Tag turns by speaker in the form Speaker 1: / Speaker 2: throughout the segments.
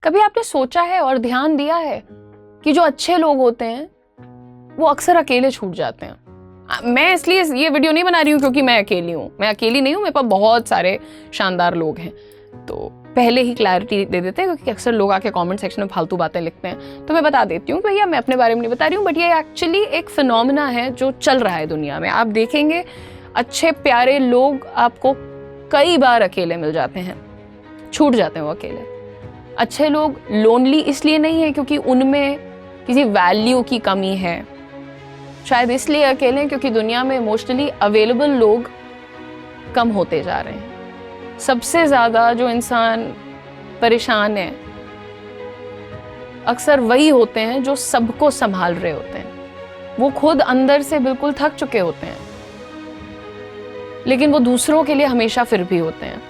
Speaker 1: कभी आपने सोचा है और ध्यान दिया है कि जो अच्छे लोग होते हैं वो अक्सर अकेले छूट जाते हैं। मैं इसलिए ये वीडियो नहीं बना रही हूँ क्योंकि मैं अकेली हूँ, मैं अकेली नहीं हूँ, मेरे पास बहुत सारे शानदार लोग हैं। तो पहले ही क्लैरिटी दे देते हैं क्योंकि अक्सर लोग आके कमेंट सेक्शन में फालतू बातें लिखते हैं, तो मैं बता देती हूँ भैया मैं अपने बारे में नहीं बता रही हूँ, बट ये एक्चुअली एक फिनोमिना है जो चल रहा है दुनिया में। आप देखेंगे अच्छे प्यारे लोग आपको कई बार अकेले मिल जाते हैं, छूट जाते हैं वो अकेले। अच्छे लोग लोनली इसलिए नहीं है क्योंकि उनमें किसी वैल्यू की कमी है, शायद इसलिए अकेले क्योंकि दुनिया में इमोशनली अवेलेबल लोग कम होते जा रहे हैं। सबसे ज्यादा जो इंसान परेशान है अक्सर वही होते हैं जो सबको संभाल रहे होते हैं। वो खुद अंदर से बिल्कुल थक चुके होते हैं, लेकिन वो दूसरों के लिए हमेशा फिर भी होते हैं।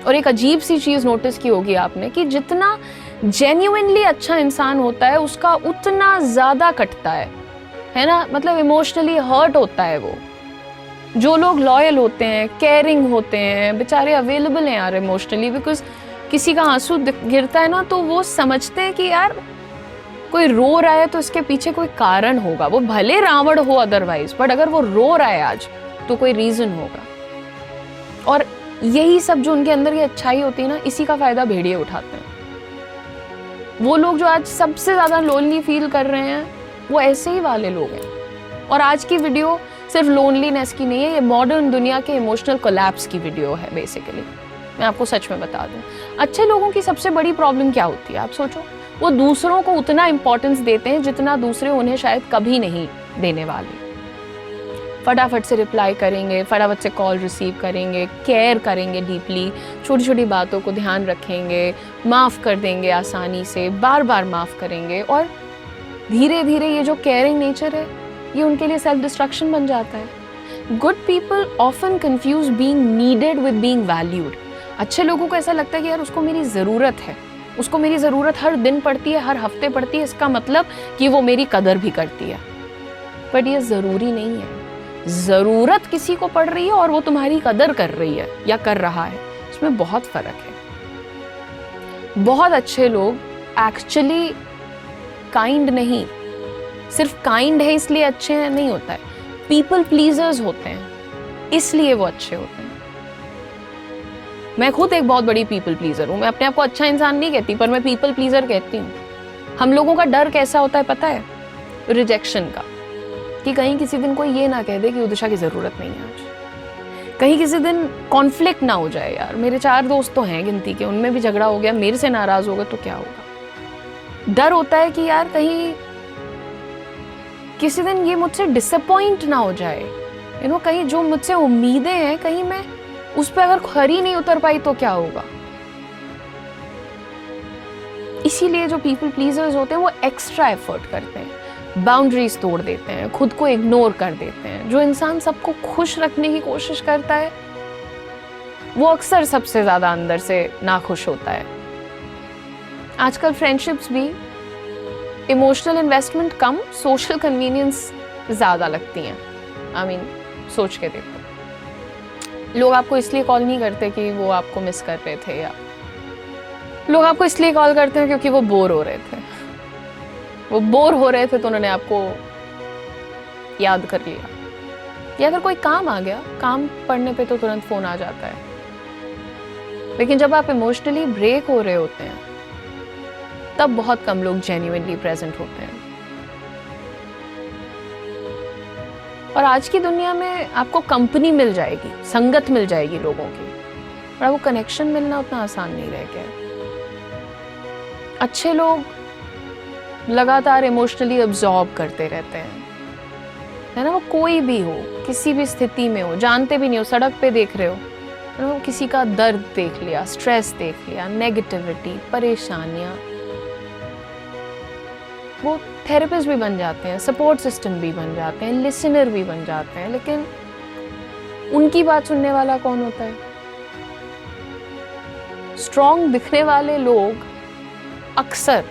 Speaker 1: और एक अजीब सी चीज नोटिस की होगी आपने कि जितना जेन्युइनली अच्छा इंसान होता है उसका उतना ज्यादा कटता है ना, मतलब इमोशनली हर्ट होता है वो। जो लोग लॉयल होते हैं, केयरिंग होते हैं, बेचारे अवेलेबल हैं यार इमोशनली, बिकॉज किसी का आंसू गिरता है ना तो वो समझते हैं कि यार कोई रो रहा है तो इसके पीछे कोई कारण होगा, वो भले रावण हो अदरवाइज, बट अगर वो रो रहा है आज तो कोई रीजन होगा। और यही सब जो उनके अंदर की अच्छाई होती है ना, इसी का फायदा भेड़िए उठाते हैं। वो लोग जो आज सबसे ज्यादा लोनली फील कर रहे हैं वो ऐसे ही वाले लोग हैं। और आज की वीडियो सिर्फ लोनलीनेस की नहीं है, ये मॉडर्न दुनिया के इमोशनल कोलैप्स की वीडियो है बेसिकली। मैं आपको सच में बता दूं, अच्छे लोगों की सबसे बड़ी प्रॉब्लम क्या होती है आप सोचो, वो दूसरों को उतना इंपॉर्टेंस देते हैं जितना दूसरे उन्हें शायद कभी नहीं देने वाले। फटाफट से रिप्लाई करेंगे, फटाफट से कॉल रिसीव करेंगे, केयर करेंगे डीपली, छोटी छोटी बातों को ध्यान रखेंगे, माफ़ कर देंगे आसानी से, बार बार माफ़ करेंगे। और धीरे धीरे ये जो केयरिंग नेचर है ये उनके लिए सेल्फ डिस्ट्रक्शन बन जाता है। Good people often confuse being needed with being valued. अच्छे लोगों को ऐसा लगता है कि यार उसको मेरी ज़रूरत है, उसको मेरी ज़रूरत हर दिन पड़ती है, हर हफ्ते पड़ती है, इसका मतलब कि वो मेरी कदर भी करती है। बट ये ज़रूरी नहीं है। ज़रूरत किसी को पड़ रही है और वो तुम्हारी कदर कर रही है या कर रहा है, इसमें बहुत फ़र्क है। बहुत अच्छे लोग एक्चुअली काइंड नहीं, सिर्फ काइंड है इसलिए अच्छे हैं नहीं होता है, पीपल प्लीजर्स होते हैं इसलिए वो अच्छे होते हैं। मैं खुद एक बहुत बड़ी पीपल प्लीजर हूँ, मैं अपने आप को अच्छा इंसान नहीं कहती पर मैं पीपल प्लीजर कहती हूँ। हम लोगों का डर कैसा होता है पता है? रिजेक्शन का, कि कहीं किसी दिन कोई ये ना कह दे कि उदिशा की ज़रूरत नहीं है आज, कहीं किसी दिन कॉन्फ्लिक्ट ना हो जाए। यार मेरे 4 दोस्त तो हैं गिनती के, उनमें भी झगड़ा हो गया, मेरे से नाराज़ हो गए तो क्या होगा। डर होता है कि यार कहीं किसी दिन ये मुझसे डिसअपॉइंट ना हो जाए, कहीं जो मुझसे उम्मीदें हैं कहीं मैं उस पर अगर खरी नहीं उतर पाई तो क्या होगा। इसीलिए जो पीपल प्लीजर्स होते हैं वो एक्स्ट्रा एफर्ट करते हैं, बाउंड्रीज तोड़ देते हैं, खुद को इग्नोर कर देते हैं। जो इंसान सबको खुश रखने की कोशिश करता है वो अक्सर सबसे ज्यादा अंदर से नाखुश होता है। आजकल फ्रेंडशिप्स भी इमोशनल इन्वेस्टमेंट कम, सोशल कन्वीनियंस ज्यादा लगती हैं। सोच के देखो, लोग आपको इसलिए कॉल नहीं करते कि वो आपको मिस कर रहे थे, या लोग आपको इसलिए कॉल करते हैं क्योंकि वो बोर हो रहे थे। वो बोर हो रहे थे तो उन्होंने आपको याद कर लिया, या अगर कोई काम आ गया, काम पड़ने पे तो तुरंत फोन आ जाता है। लेकिन जब आप इमोशनली ब्रेक हो रहे होते हैं तब बहुत कम लोग जेन्युइनली प्रेजेंट होते हैं। और आज की दुनिया में आपको कंपनी मिल जाएगी, संगत मिल जाएगी लोगों की, और आपको कनेक्शन मिलना उतना आसान नहीं रह गया। अच्छे लोग लगातार इमोशनली अब्सॉर्ब करते रहते हैं, है ना। वो कोई भी हो, किसी भी स्थिति में हो, जानते भी नहीं हो, सड़क पे देख रहे हो, वो किसी का दर्द देख लिया, स्ट्रेस देख लिया, नेगेटिविटी, परेशानियां, वो थेरेपिस्ट भी बन जाते हैं, सपोर्ट सिस्टम भी बन जाते हैं, लिसनर भी बन जाते हैं। लेकिन उनकी बात सुनने वाला कौन होता है? स्ट्रॉन्ग दिखने वाले लोग अक्सर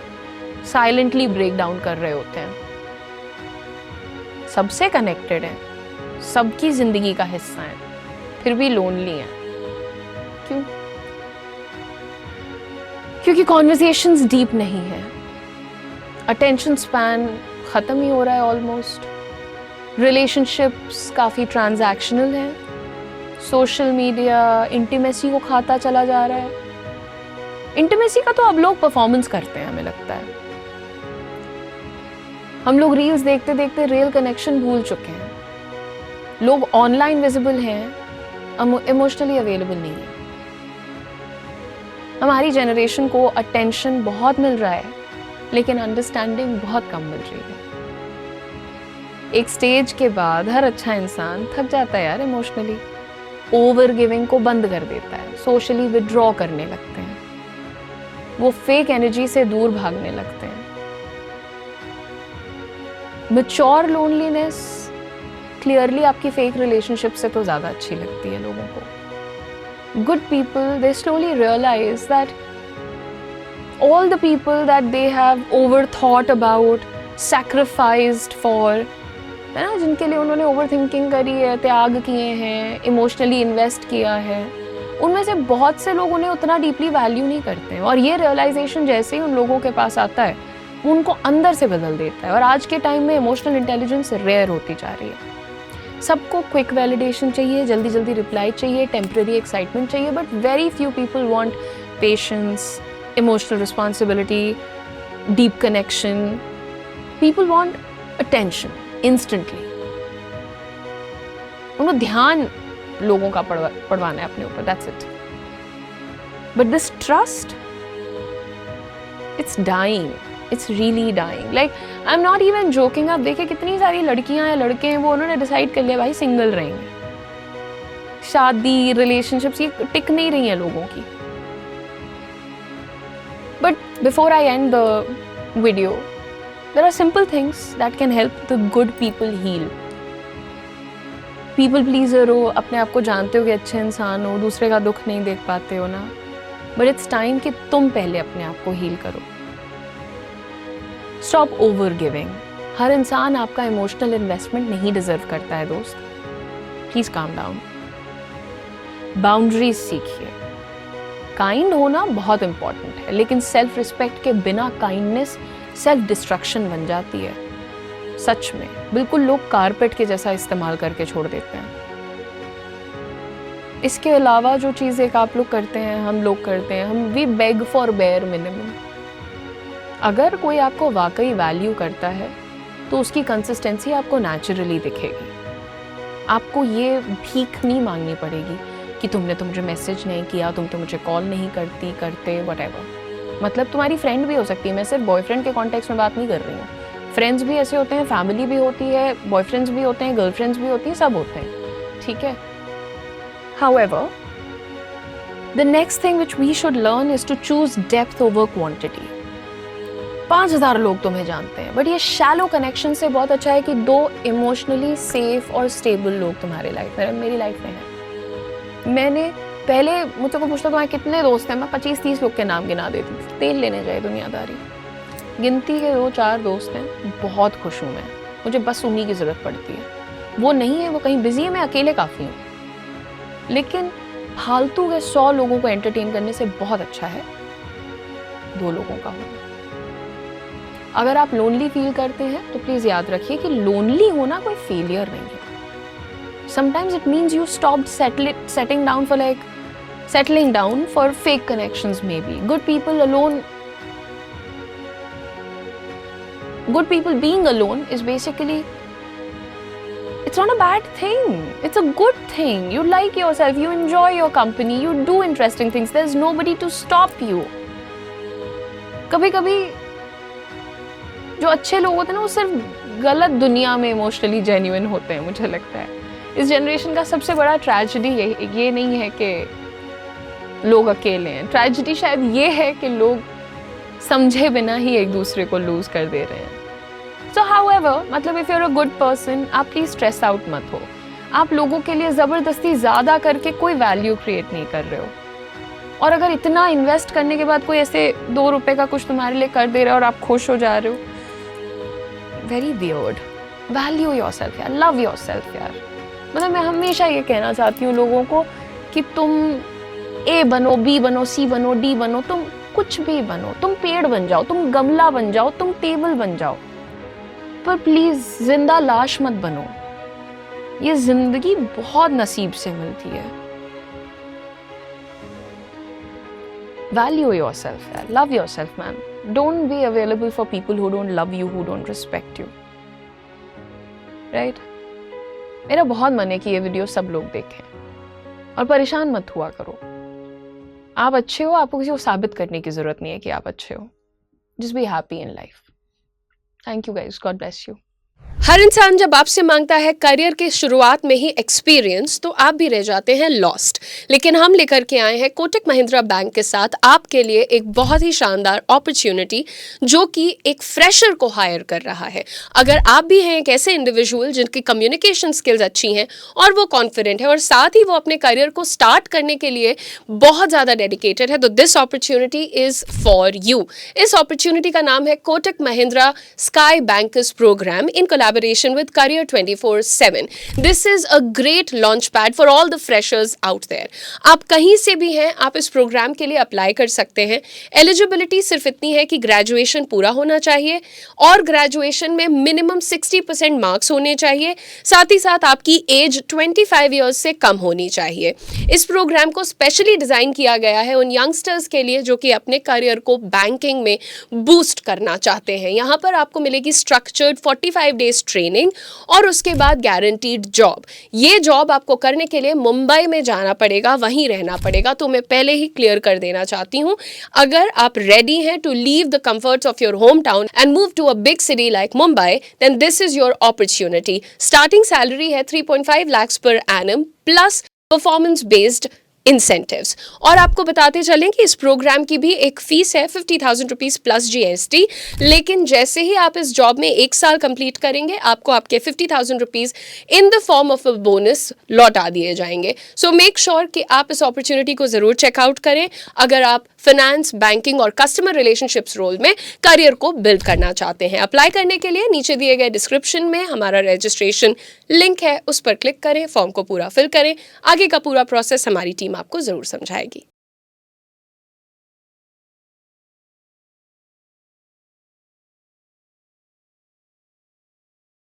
Speaker 1: साइलेंटली ब्रेक डाउन कर रहे होते हैं, सबसे कनेक्टेड हैं, सबकी जिंदगी का हिस्सा हैं, फिर भी लोनली हैं। क्यों? क्योंकि कॉन्वर्सेशंस डीप नहीं है, अटेंशन स्पैन ख़त्म ही हो रहा है ऑलमोस्ट, रिलेशनशिप्स काफ़ी ट्रांजैक्शनल हैं, सोशल मीडिया इंटीमेसी को खाता चला जा रहा है। इंटीमेसी का तो अब लोग परफॉर्मेंस करते हैं, हमें लगता है। हम लोग रील्स देखते देखते रियल कनेक्शन भूल चुके हैं। लोग ऑनलाइन विजिबल हैं, इमोशनली अवेलेबल नहीं है। हमारी जनरेशन को अटेंशन बहुत मिल रहा है, लेकिन अंडरस्टैंडिंग बहुत कम मिल रही है। एक स्टेज के बाद हर अच्छा इंसान थक जाता है यार इमोशनली, ओवर गिविंग को बंद कर देता है, सोशली विड्रॉ करने लगते हैं, वो फेक एनर्जी से दूर भागने लगते हैं। मैच्योर लोनलीनेस क्लियरली आपकी फेक रिलेशनशिप से तो ज़्यादा अच्छी लगती है लोगों को। Good people they slowly realise that all the people that they have overthought about, sacrificed for, है ना, जिनके लिए उन्होंने ओवर थिंकिंग करी है, त्याग किए हैं, इमोशनली इन्वेस्ट किया है, उनमें से बहुत से लोग उन्हें उतना डीपली वैल्यू नहीं करते हैं। और ये रियलाइजेशन जैसे ही उन लोगों के पास आता है, वो उनको अंदर से बदल देता है। और आज के टाइम में इमोशनल इंटेलिजेंस रेयर होती जा रही है। सबको क्विक वैलिडेशन चाहिए, जल्दी जल्दी रिप्लाई चाहिए, टेम्पररी एक्साइटमेंट चाहिए, but very few people want patience, emotional responsibility, deep connection. People want attention instantly. उनको ध्यान लोगों का पड़वाना है अपने ऊपर, that's it. But this trust, it's dying. It's really dying. Like, I'm not even joking. आप देखिए कितनी सारी लड़कियां या लड़के हैं, वो उन्होंने डिसाइड कर लिया भाई सिंगल रहेंगे। शादी, रिलेशनशिप्स ये टिक नहीं रही हैं लोगों की। But before I end the video, there are simple things that can help the good people heal. People pleaser हो, अपने आप को जानते हो कि अच्छे इंसान हो, दूसरे का दुख नहीं देख पाते हो ना, but it's time कि तुम पहले अपने आप को heal करो. Stop over giving. हर इंसान आपका इमोशनल इन्वेस्टमेंट नहीं डिजर्व करता है दोस्त. Please calm down. Boundaries सीखिए. काइंड होना बहुत इंपॉर्टेंट है, लेकिन सेल्फ रिस्पेक्ट के बिना काइंडनेस सेल्फ डिस्ट्रक्शन बन जाती है। सच में बिल्कुल लोग कारपेट के जैसा इस्तेमाल करके छोड़ देते हैं। इसके अलावा जो चीज़ एक आप लोग करते हैं, हम लोग करते हैं, हम we beg for bare minimum. अगर कोई आपको वाकई वैल्यू करता है तो उसकी कंसिस्टेंसी आपको नेचुरली दिखेगी। आपको ये भीख नहीं मांगनी पड़ेगी कि तुमने तो मुझे मैसेज नहीं किया, तुम तो मुझे कॉल नहीं करते, व्हाटएवर। मतलब तुम्हारी फ्रेंड भी हो सकती है, मैं सिर्फ बॉयफ्रेंड के कॉन्टेक्स्ट में बात नहीं कर रही हूँ। फ्रेंड्स भी ऐसे होते हैं, फैमिली भी होती है, बॉयफ्रेंड्स भी होते हैं, गर्लफ्रेंड्स भी होती हैं, सब होते हैं, ठीक है। However, the next thing which we should learn is to choose depth over quantity. 5000 लोग तुम्हें जानते हैं, बट ये शैलो कनेक्शन से बहुत अच्छा है कि 2 इमोशनली सेफ और स्टेबल लोग तुम्हारी लाइफ में, मेरी लाइफ में है। मैंने पहले मुझसे को पूछता तुम्हारे कितने दोस्त हैं, मैं 25-30 लोग के नाम गिना देती थी, तेल लेने जाए दुनियादारी। गिनती के 2-4 दोस्त हैं, बहुत खुश हूँ मैं, मुझे बस उन्हीं की ज़रूरत पड़ती है। वो नहीं है, वो कहीं बिजी है, मैं अकेले काफ़ी हूँ। लेकिन फालतू के 100 लोगों को एंटरटेन करने से बहुत अच्छा है 2 लोगों का होना। अगर आप लोनली फील करते हैं तो प्लीज़ याद रखिए कि लोनली होना कोई फेलियर नहीं है। Sometimes it means you stopped settling down for fake connections maybe. Good people being alone is basically, it's not a bad thing. It's a good thing. You like yourself, you enjoy your company, you do interesting things. There's nobody to stop you. कभी-कभी जो अच्छे लोग होते हैं ना, वो सिर्फ गलत दुनिया में इमोशनली जेन्युइन होते हैं, मुझे लगता है। इस जनरेशन का सबसे बड़ा ट्रेजेडी ये नहीं है कि लोग अकेले हैं, ट्रेजेडी शायद ये है कि लोग समझे बिना ही एक दूसरे को लूज कर दे रहे हैं। सो हाउएवर, मतलब if you are a good person, आप प्लीज स्ट्रेस आउट मत हो। आप लोगों के लिए ज़बरदस्ती ज़्यादा करके कोई वैल्यू क्रिएट नहीं कर रहे हो। और अगर इतना इन्वेस्ट करने के बाद कोई ऐसे 2 रुपए का कुछ तुम्हारे लिए कर दे रहा है और आप खुश हो जा रहे हो, वेरी वियर्ड। वैल्यू योरसेल्फ यार, लव योरसेल्फ यार। मतलब मैं हमेशा ये कहना चाहती हूँ लोगों को कि तुम A बनो, B बनो, C बनो, D बनो, कुछ भी बनो, तुम पेड़ बन जाओ, तुम गमला बन जाओ, तुम टेबल बन जाओ, पर प्लीज जिंदा लाश मत बनो। ये जिंदगी बहुत नसीब से मिलती है। Value yourself, love yourself man. Don't be available for people who don't love you, who don't respect you, right? मेरा बहुत मन है कि ये वीडियो सब लोग देखें और परेशान मत हुआ करो। आप अच्छे हो, आपको किसी को साबित करने की जरूरत नहीं है कि आप अच्छे हो। Just be happy in life. Thank you guys, god bless you.
Speaker 2: हर इंसान जब आपसे मांगता है करियर के शुरुआत में ही एक्सपीरियंस, तो आप भी रह जाते हैं लॉस्ट। लेकिन हम लेकर के आए हैं कोटक महिंद्रा बैंक के साथ आपके लिए एक बहुत ही शानदार अपॉर्चुनिटी, जो कि एक फ्रेशर को हायर कर रहा है। अगर आप भी हैं एक ऐसे इंडिविजुअल जिनकी कम्युनिकेशन स्किल्स अच्छी हैं और वो कॉन्फिडेंट है और साथ ही वो अपने करियर को स्टार्ट करने के लिए बहुत ज़्यादा डेडिकेटेड है, तो this opportunity is for you. इस अपॉर्चुनिटी का नाम है Kotak Mahindra sky bankers programme in collaboration with Career 24/7. This is a great launch pad for all the freshers out there. आप कहीं से भी हैं, आप इस प्रोग्राम के लिए अप्लाई कर सकते हैं। एलिजिबिलिटी सिर्फ इतनी है कि ग्रेजुएशन पूरा होना चाहिए और ग्रेजुएशन में मिनिमम 60% मार्क्स होने चाहिए। साथ ही साथ आपकी एज 25 ईयर्स से कम होनी चाहिए। इस प्रोग्राम को स्पेशली डिज़ाइन किया गया है उन यंगस्टर्स के लिए जो कि अपने करियर को बैंकिंग में बूस्ट करना चाहते हैं। यहाँ पर आपको मिलेगी स्ट्रक्चर्ड 45 डेज ट्रेनिंग और उसके बाद गारंटीड जॉब। ये जॉब आपको करने के लिए मुंबई में जाना पड़ेगा, वहीं रहना पड़ेगा। तो मैं पहले ही क्लियर कर देना चाहती हूँ, अगर आप रेडी हैं to leave the comforts of your home town and move to a big city like Mumbai, then this is your opportunity. Starting salary है 3.5 lakhs per annum plus performance based incentives. और आपको बताते चलें कि इस प्रोग्राम की भी एक फीस है 50,000 रुपीज प्लस GST। लेकिन जैसे ही आप इस जॉब में 1 साल कंप्लीट करेंगे, आपको आपके 50,000 rupees in the form of a bonus लौटा दिए जाएंगे। सो मेक श्योर कि आप इस अपॉर्चुनिटी को जरूर चेकआउट करें अगर आप फाइनेंस, बैंकिंग और कस्टमर रिलेशनशिप्स रोल में करियर को बिल्ड करना चाहते हैं। अप्लाई करने के लिए नीचे दिए गए डिस्क्रिप्शन में हमारा रजिस्ट्रेशन लिंक है, उस पर क्लिक करें, फॉर्म को पूरा फिल करें। आगे का पूरा प्रोसेस हमारी टीम आपको जरूर समझाएगी।